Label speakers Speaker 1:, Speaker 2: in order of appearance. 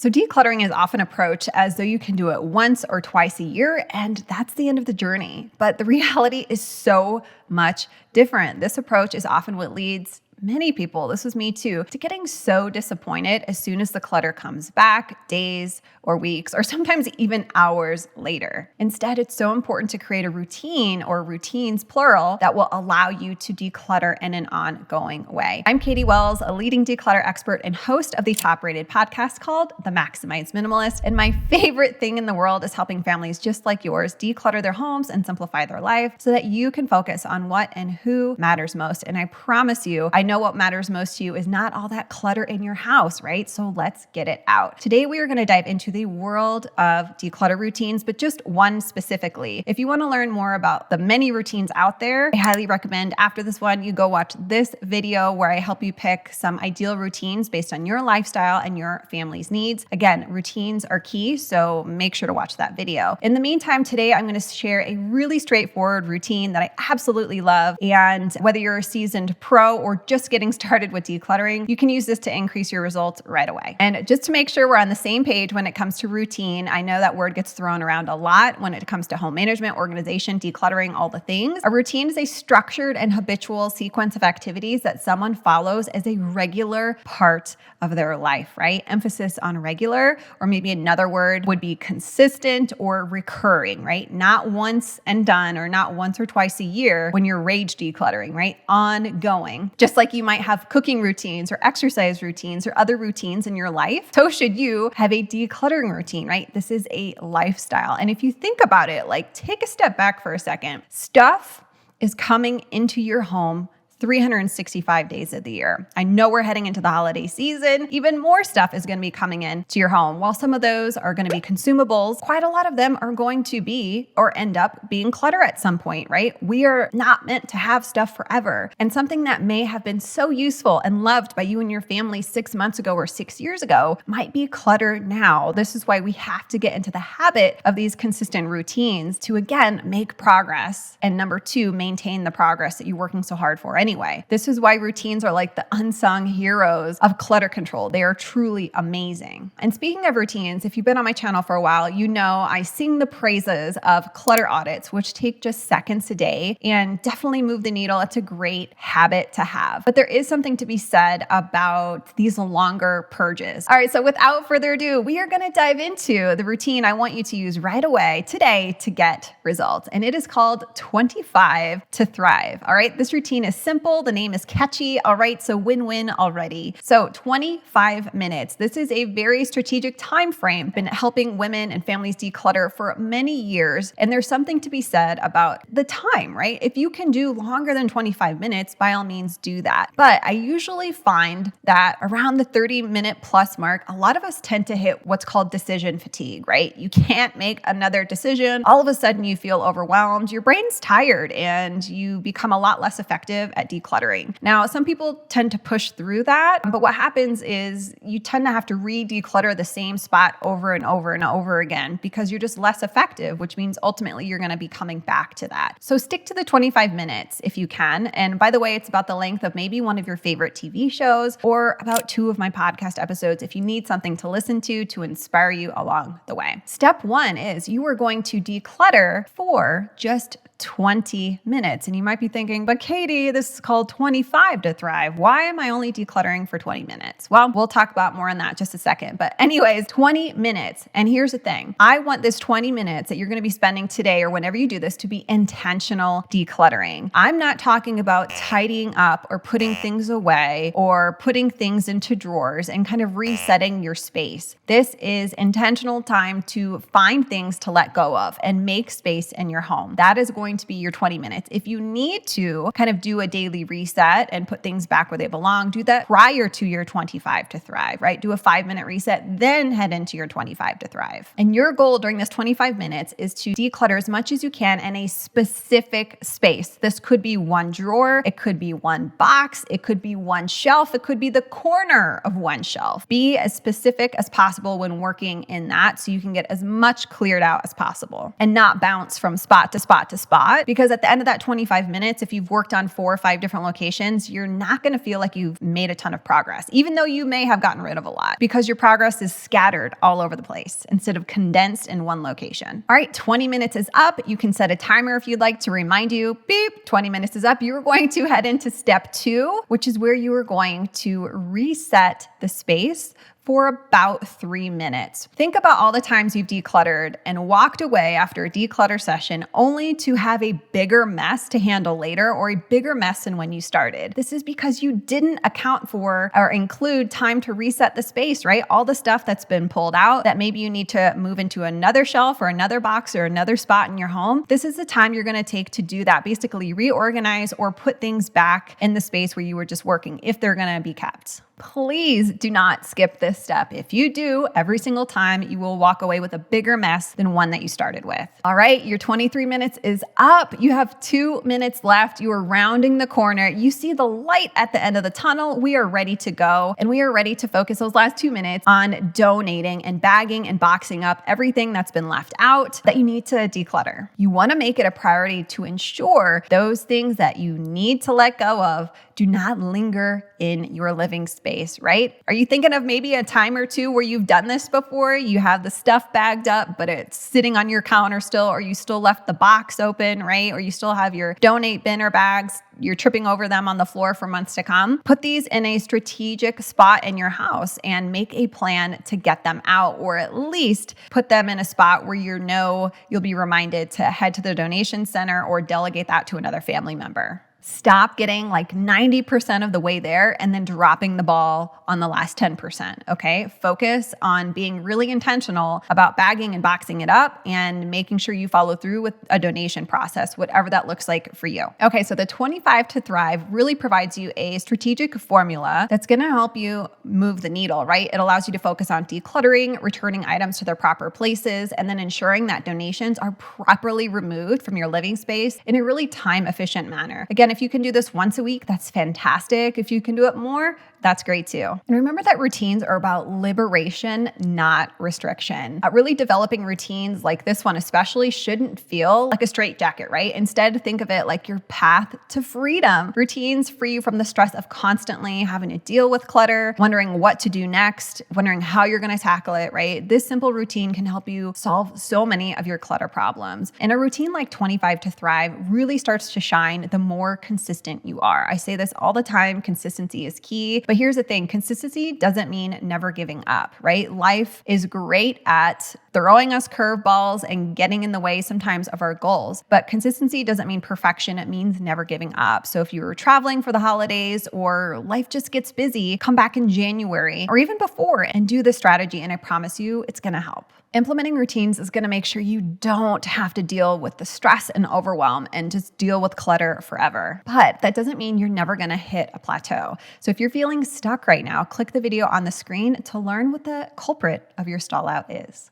Speaker 1: So decluttering is often approached as though you can do it once or twice a year, and that's the end of the journey. But the reality is so much different. This approach is often what leads many people, this was me too, to getting so disappointed as soon as the clutter comes back, days or weeks, or sometimes even hours later. Instead, it's so important to create a routine, or routines plural, that will allow you to declutter in an ongoing way. I'm Katie Wells, a leading declutter expert and host of the top-rated podcast called The Maximized Minimalist. And my favorite thing in the world is helping families just like yours declutter their homes and simplify their life so that you can focus on what and who matters most. And I promise you, I know what matters most to you is not all that clutter in your house, right? So let's get it out. Today, we are going to dive into the world of declutter routines, but just one specifically. If you want to learn more about the many routines out there, I highly recommend after this one, you go watch this video where I help you pick some ideal routines based on your lifestyle and your family's needs. Again, routines are key, so make sure to watch that video. In the meantime, today, I'm going to share a really straightforward routine that I absolutely love. And whether you're a seasoned pro or just getting started with decluttering, you can use this to increase your results right away. And just to make sure we're on the same page when it comes to routine, I know that word gets thrown around a lot when it comes to home management, organization, decluttering, all the things. A routine is a structured and habitual sequence of activities that someone follows as a regular part of their life, right? Emphasis on regular, or maybe another word would be consistent or recurring, right? Not once and done, or not once or twice a year when you're rage decluttering, right? Ongoing. Just like you might have cooking routines or exercise routines or other routines in your life, so should you have a decluttering routine, right? This is a lifestyle. And if you think about it, like take a step back for a second. Stuff is coming into your home 365 days of the year. I know we're heading into the holiday season. Even more stuff is going to be coming in to your home. While some of those are going to be consumables, quite a lot of them are going to be or end up being clutter at some point, right? We are not meant to have stuff forever. And something that may have been so useful and loved by you and your family 6 months ago or 6 years ago might be clutter now. This is why we have to get into the habit of these consistent routines to, again, make progress. And number two, maintain the progress that you're working so hard for anyway. This is why routines are like the unsung heroes of clutter control. They are truly amazing. And speaking of routines, if you've been on my channel for a while, you know I sing the praises of clutter audits, which take just seconds a day and definitely move the needle. It's a great habit to have. But there is something to be said about these longer purges. All right, so without further ado, we are going to dive into the routine I want you to use right away today to get results. And it is called 25 to Thrive. All right, this routine is simple. The name is catchy. All right, so win-win already. So 25 minutes. This is a very strategic time frame. Been helping women and families declutter for many years. And there's something to be said about the time, right? If you can do longer than 25 minutes, by all means do that. But I usually find that around the 30-minute plus mark, a lot of us tend to hit what's called decision fatigue, right? You can't make another decision. All of a sudden you feel overwhelmed. Your brain's tired and you become a lot less effective at decluttering. Now, some people tend to push through that, but what happens is you tend to have to re-declutter the same spot over and over and over again because you're just less effective, which means ultimately you're going to be coming back to that. So stick to the 25 minutes if you can. And by the way, it's about the length of maybe one of your favorite TV shows or about 2 of my podcast episodes if you need something to listen to inspire you along the way. Step 1 is you are going to declutter for just 20 minutes. And you might be thinking, but Katie, this is called 25 to Thrive. Why am I only decluttering for 20 minutes? Well, we'll talk about more on that in just a second. But anyways, 20 minutes. And here's the thing. I want this 20 minutes that you're going to be spending today or whenever you do this to be intentional decluttering. I'm not talking about tidying up or putting things away or putting things into drawers and kind of resetting your space. This is intentional time to find things to let go of and make space in your home. That is going to be your 20 minutes. If you need to kind of do a daily reset and put things back where they belong, do that prior to your 25 to Thrive, right? Do a 5-minute reset, then head into your 25 to Thrive. And your goal during this 25 minutes is to declutter as much as you can in a specific space. This could be one drawer, it could be one box, it could be one shelf, it could be the corner of one shelf. Be as specific as possible when working in that so you can get as much cleared out as possible and not bounce from spot to spot to spot. Because at the end of that 25 minutes, if you've worked on 4 or 5 5 different locations, you're not going to feel like you've made a ton of progress, even though you may have gotten rid of a lot, because your progress is scattered all over the place instead of condensed in one location. All right, 20 minutes is up. You can set a timer if you'd like to remind you, beep, 20 minutes is up. You're going to head into step 2, which is where you are going to reset the space for about 3 minutes. Think about all the times you've decluttered and walked away after a declutter session only to have a bigger mess to handle later, or a bigger mess than when you started. This is because you didn't account for or include time to reset the space, right? All the stuff that's been pulled out that maybe you need to move into another shelf or another box or another spot in your home. This is the time you're going to take to do that. Basically reorganize or put things back in the space where you were just working, if they're going to be kept. Please do not skip this step. If you do, every single time you will walk away with a bigger mess than one that you started with. All right, your 23 minutes is up. You have 2 minutes left. You are rounding the corner. You see the light at the end of the tunnel. We are ready to go, and we are ready to focus those last 2 minutes on donating and bagging and boxing up everything that's been left out that you need to declutter. You want to make it a priority to ensure those things that you need to let go of do not linger in your living space, right? Are you thinking of maybe a time or two where you've done this before? You have the stuff bagged up, but it's sitting on your counter still, or you still left the box open, right? Or you still have your donate bin or bags, you're tripping over them on the floor for months to come. Put these in a strategic spot in your house and make a plan to get them out, or at least put them in a spot where you know you'll be reminded to head to the donation center or delegate that to another family member. Stop getting like 90% of the way there and then dropping the ball on the last 10%, okay? Focus on being really intentional about bagging and boxing it up and making sure you follow through with a donation process, whatever that looks like for you. Okay, so the 25 to Thrive really provides you a strategic formula that's gonna help you move the needle, right? It allows you to focus on decluttering, returning items to their proper places, and then ensuring that donations are properly removed from your living space in a really time-efficient manner. Again, if you can do this once a week, that's fantastic. If you can do it more, that's great too. And remember that routines are about liberation, not restriction. Really developing routines like this one especially shouldn't feel like a straitjacket, right? Instead, think of it like your path to freedom. Routines free you from the stress of constantly having to deal with clutter, wondering what to do next, wondering how you're going to tackle it, right? This simple routine can help you solve so many of your clutter problems. And a routine like 25 to Thrive really starts to shine the more consistent you are. I say this all the time, consistency is key. But here's the thing, consistency doesn't mean never giving up, right? Life is great at throwing us curveballs and getting in the way sometimes of our goals. But consistency doesn't mean perfection. It means never giving up. So if you're traveling for the holidays or life just gets busy, come back in January or even before and do this strategy. And I promise you, it's going to help. Implementing routines is going to make sure you don't have to deal with the stress and overwhelm and just deal with clutter forever. But that doesn't mean you're never going to hit a plateau. So if you're feeling stuck right now, click the video on the screen to learn what the culprit of your stall out is.